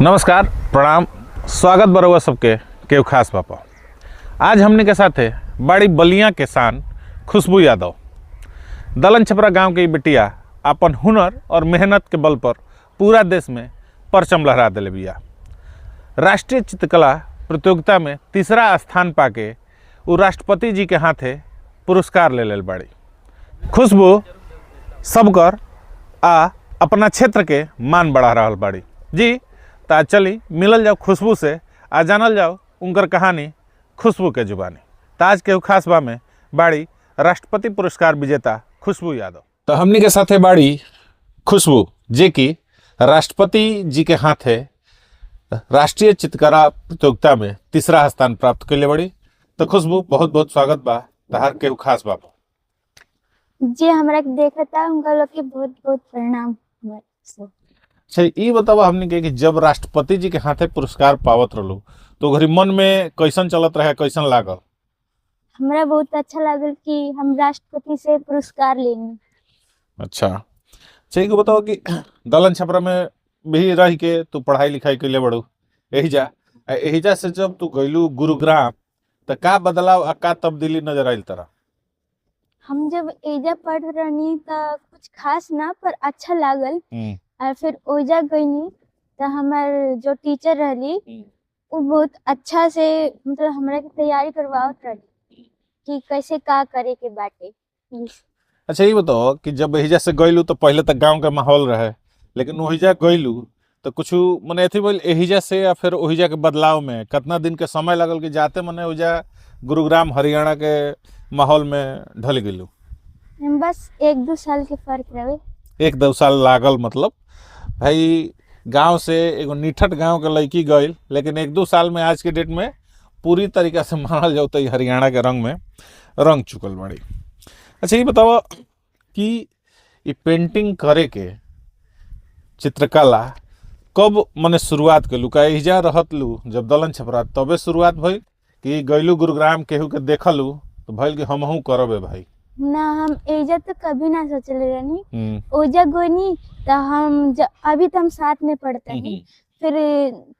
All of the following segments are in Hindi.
नमस्कार, प्रणाम, स्वागत बरहुआ सबके केहू खास पापा। आज हमने के साथ है बड़ी बलिया के शान खुशबू यादव। दलन छपरा गांव के बिटिया अपन हुनर और मेहनत के बल पर पूरा देश में परचम लहरा दिले बिया। राष्ट्रीय चित्रकला प्रतियोगिता में तीसरा स्थान पाके वो राष्ट्रपति जी के हाथे पुरस्कार ले लेल बाड़ी। खुशबू सबकर आ अपना क्षेत्र के मान बढ़ा रहल बाड़ी जी। ता चली मिलल जाओ खुशबू से आ जानल जाओ उनकर कहानी खुशबू के जुबानी। ताज के खास बा में बाड़ी राष्ट्रपति पुरस्कार विजेता खुशबू यादव। तो हमनी के साथे बाड़ी खुशबू जे कि राष्ट्रपति जी के हाथे राष्ट्रीय चित्रकला प्रतियोगिता में तीसरा स्थान प्राप्त कैले बड़ी। तो खुशबू बहुत बहुत स्वागत बा तहार के खास बा जी। हमरा के देखा था उनका लोग के बहुत बहुत प्रणाम। अच्छा, ये बताओ हमने के कि जब राष्ट्रपति जी के हाथे पुरस्कार पावत रहलो तो घरी मन में कैसन चलत रहे, कैसन लागल? हमरा बहुत अच्छा लागल कि हम राष्ट्रपति से पुरस्कार लेनी। अच्छा, ये बताओ कि दलन छपरा में भी रह के तू पढ़ाई लिखाई कैले बड़ू एहिजा से जब तू गइलू गुरुग्राम तो का बदलाव आ का तब्दीली नजर आइल तरह? हम जब एजा पढ़ रहनी तो कुछ खास ना पर अच्छा लागल। और फिर ओजा गईनी तो हमार जो टीचर रहली वो बहुत अच्छा से मतलब हमरा के तैयारी करवावत रहली कि कैसे का करे के बाटे। अच्छा, ये बताओ कि जब एहिजा से गइलू तो पहले तक गांव का माहौल रहे, लेकिन ओहिजा गइलू तो कुछ मने एथी बोल एहिजा से या फिर ओहिजा के बदलाव में कितना दिन के समय लगल कि जाते मने ओहिजा गुरुग्राम हरियाणा के माहौल में ढल गइलू? बस 1-2 साल के फर्क रहे। 1-2 साल लागल मतलब भाई गांव से एगो निठट गांव के लड़की गई, लेकिन 1-2 साल में आज के डेट में पूरी तरीका से मानल जाओ तो हरियाणा के रंग में रंग चुकल बड़ी। अच्छा, ये बताओ कि ये पेंटिंग करे के चित्रकला कब मने शुरुआत कलू? का एहिजा रहत लू जब दलन छपरा तबे शुरुआत भई कि गइलू गुरुग्राम केहू के देखलू तो भइल कि हमहू करबे भाई? ना, हम एजा तो कभी ना सोचले रहनी। ओजा गोनी तो अभी तो हम साथ में पढ़ते हैं। फिर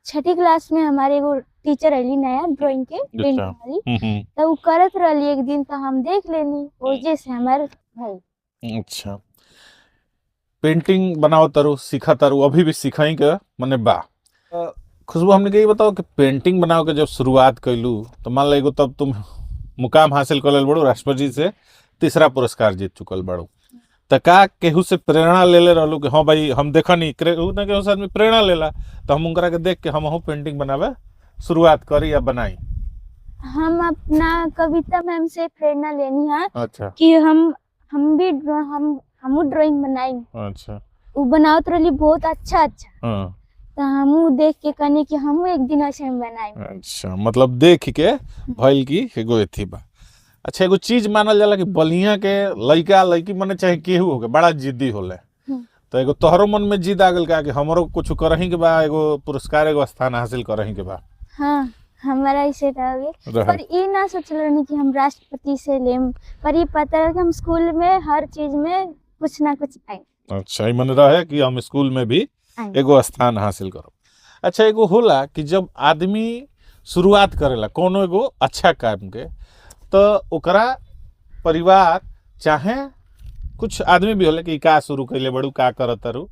6ठी क्लास में हमारे एगो टीचर रही नया ड्राइंग के पेंटिंग वाली, तो वो करत रही एक दिन तो हम देख लेनी ओजे से हमारे भाई। अच्छा, पेंटिंग बनाओ तरु सीखा तरु अभी भी सीखाई के मने बा। खुशबू हमने के बताओ कि पेंटिंग बनाओ के जब शुरुआत कैलू तो मान लो तब तुम मुकाम हासिल कर बड़ो, राष्ट्रपति जी से तीसरा पुरस्कार जीत चुकल बड़ो, तो का केहू से प्रेरणा ले रहलू कि हाँ भाई हम देखनी केहू ना केहू से आदमी प्रेरणा लेला तो हम उनकरा के देख के हम पेंटिंग बनावे शुरुआत करी या बनाई? हम अपना कविता मैम से प्रेरणा लेनी है। अच्छा, कि हम भी हम ड्राइंग बनाई। अच्छा, वो बनावत रही बहुत अच्छा तो हम देख के कहने कि हम एक दिन ऐसे बनाई। अच्छा, मतलब देख के भइल की एगो एथी बा। अच्छा, एगो चीज मानल जाला कि बलिया के लइका लइकी मने चाहे केहू हो के बड़ा जिद्दी होले, तो एगो तोहरो मन में जिद आ गल का कि हमरो कुछ करही के बा, एगो पुरस्कार एगो स्थान हासिल करही के बा? हाँ, हमारा ऐसे रहे पर ये ना सोच रही कि हम राष्ट्रपति से लेम, पर ये पता है कि हम स्कूल में हर चीज में कुछ ना कुछ आए। अच्छा, ये मन रहे कि हम स्कूल में भी एगो स्थान हासिल करो। अच्छा, एगो होला कि जब आदमी शुरुआत करेला कोनो एगो अच्छा काम के तो ओकरा परिवार चाहे कुछ आदमी भी होला कि का शुरू कैले बड़ू का करत तारू,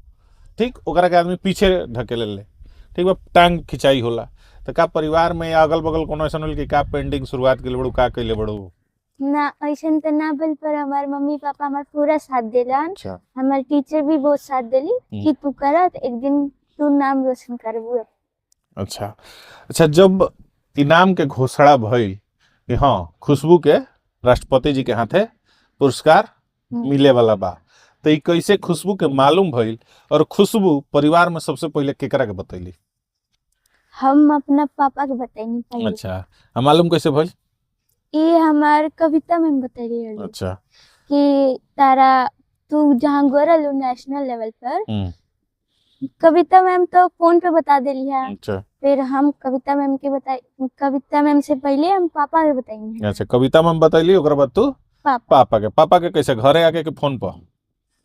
ठीक, ओकरा के आदमी पीछे ढकेले ले, ठीक बा, टांग खिंचाई होला। तो का परिवार में या अगल बगल कोनो ऐसा होल कि का पेंटिंग शुरुआत कैले बड़ू का कैले बड़ू? ना, ऐसा तो ना भइल, पर हमारे मम्मी पापा हमारे पूरा साथ देलन। अच्छा, हमारे टीचर भी बहुत साथ देली कि तू करा तो एक दिन तू नाम रोशन करबू। अच्छा, अच्छा, जब इनाम के घोषणा भइल कि हाँ खुशबू के राष्ट्रपति जी के हाथे पुरस्कार मिले वाला बा, तो ये कैसे खुशबू के मालूम भइल और खुशबू परिवार में सबसे पहले केकरा के बतैली? हम अपना पापा के बताइनी पहले। अच्छा, हम मालूम कैसे भइल? ये हमार कविता में बताइली रही। अच्छा, कि तारा तू जहाँ गोरल नेशनल लेवल पर, कविता मैम तो फोन पे बता देली है। अच्छा, फिर हम कविता मैम से पहले हम पापा के बताएंगे। अच्छा, कविता मैम बतैली, ओकरा बाद तू पापा के कैसे घरे आके के फोन पर?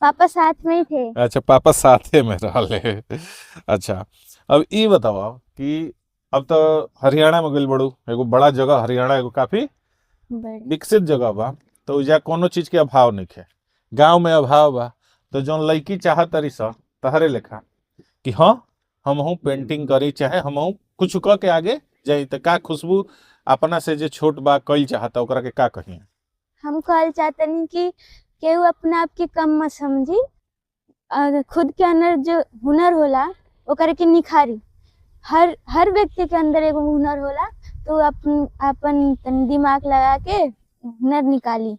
पापा साथ में ही थे। अच्छा, पापा साथे में रहले। अच्छा, अब ई बताओ कि अब तो हरियाणा में गइल बड़ू, एगो बड़ा जगह हरियाणा, एगो काफी बड़े विकसित जगह बा, तो उजा कोनो चीज के अभाव नहीं है। गांव में अभाव बा, तो जौन लड़की चाहत तरी सा तहरे लेखा कि हाँ हमहू पेंटिंग करी, चाहे हमहू कुछ क के आगे जाई, तो का खुशबू अपना से जे छोट बा कइल चाहता ओकरा के का कहिए? हम कहल चाहतनी कि केहू अपना आप के कम मत समझी, और खुद के अंदर जो हुनर होला ओकरा के निखारी। हर व्यक्ति के अंदर एगो हुनर होला, तो अपन अपन तनी दिमाग लगा के हुनर निकाली।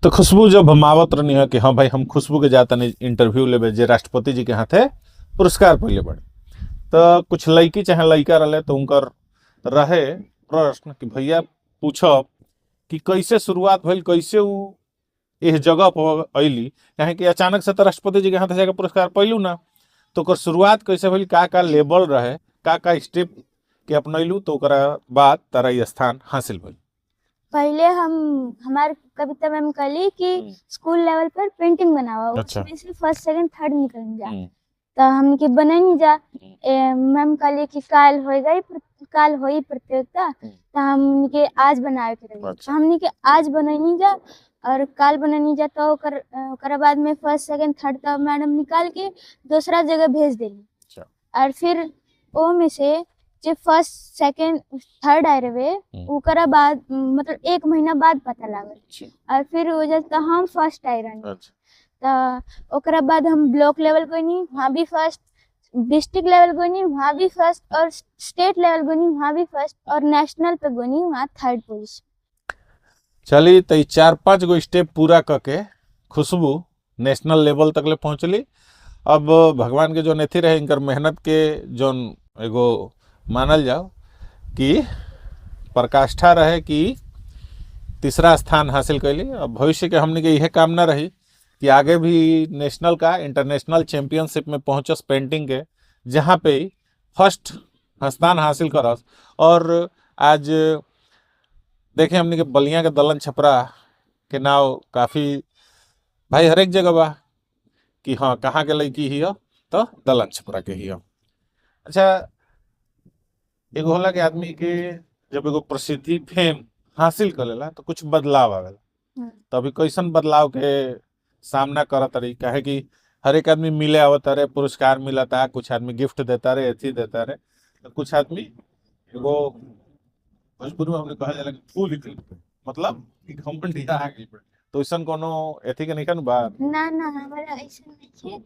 तो खुशबू जब हम आवत रहनी है कि हाँ भाई हम खुशबू के जाता नहीं इंटरव्यू लेबे जे राष्ट्रपति जी के हाथे पुरस्कार पहले बड़े, तो कुछ लड़की चाहे लड़का रहे तो उनकर रहे प्रश्न कि भैया पूछब कि कैसे शुरुआत भइल, कैसे उ इस जगह पर अली, काहे कि अचानक से तो राष्ट्रपति जी के हाथे जाके पुरस्कार पैलू ना, तो ओकर शुरुआत कैसे भइल, का लेवल रहे, का स्टेप के अपनैलू, तो ओकरा बाद तारा ई स्थान हासिल भइल? पहले हमारे कविता मैम कहली कि स्कूल लेवल पर पेंटिंग बनावा, अच्छा। उसमें से फर्स्ट सेकंड थर्ड निकल जा। तो हम के बननी जा, मैम कहली कि काल होई प्रतियोगिता, तो हम के आज बनावे के रही। अच्छा। हमनी के आज बननी जा और काल बननी जा, तो ओकर बाद में फर्स्ट सेकंड थर्ड का मैडम निकाल के दूसरा जगह भेज देली। अच्छा। और फिर ओ में से जो फर्स्ट सेकंड थर्ड आए रहे ओकरा बाद मतलब 1 महीना बाद पता लागल, और फिर वजह से हम फर्स्ट आए रही। तो ओकरा बाद हम ब्लॉक लेवल गईनी, वहाँ भी फर्स्ट, डिस्ट्रिक्ट लेवल गईनी, वहाँ भी फर्स्ट, और स्टेट लेवल गईनी, वहाँ भी फर्स्ट, और नेशनल पे गईनी, वहाँ थर्ड पोजीशन। चली तो 4-5 गो स्टेप पूरा करके खुशबू नेशनल लेवल तक ले पहुंचली। अब भगवान के जो नेथी रहे इनकर मेहनत के जोन एगो मानल जाओ कि प्रकाष्ठा रहे कि तीसरा स्थान हासिल कैली। अब भविष्य के हमने के यह कामना रही कि आगे भी नेशनल का इंटरनेशनल चैंपियनशिप में पहुंचस पेंटिंग के, जहाँ पे फर्स्ट स्थान हासिल करस। और आज देखें हमने के बलिया के दलन छपरा के नाव काफ़ी भाई हर एक जगह बा कि हाँ कहाँ के लड़की ही हो, तो दलन छपरा के ही हो। अच्छा, एगो होला के आदमी के जब एगो प्रसिद्धि फेम हासिल कर लेला तो कुछ बदलाव आवेला, तो अभी कैसन बदलाव के सामना करत रही? काहे कि हर एक आदमी मिले आवत रहे, पुरस्कार मिलता, कुछ आदमी गिफ्ट देता रहे, अथी देता रहे, तो कुछ आदमी एगो भोजपुरी में हमने कहा जाला कि फूल निकल, मतलब कि घमंड आ गई। तो ऐसा कोनो एथी के निकन बा ना हमारा ऐसा नहीं है,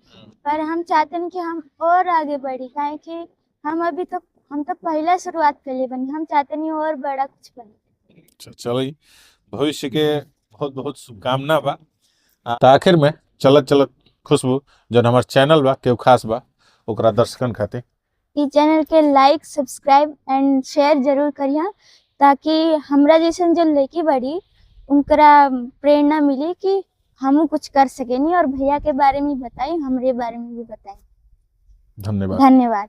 पर हम चाहते हैं कि हम और आगे बढ़ी, काहे कि हम तो पहला शुरुआत कर लिए बनी, हम चाहते नहीं और बड़ा कुछ बने। अच्छा, चलिए भविष्य के बहुत बहुत शुभकामना बा। तो आखिर में चलत खुशबू जो हमार चैनल बा केहू खास बा ओकरा दर्शकन खातिर ई चैनल के लाइक सब्सक्राइब एंड शेयर जरूर करिए, ताकि हमरा जैसन जो लड़की बड़ी उनकरा प्रेरणा मिली कि हम कुछ कर सकेनी, और भैया के बारे में बताई, हमरे बारे में भी बताई। धन्यवाद। धन्यवाद।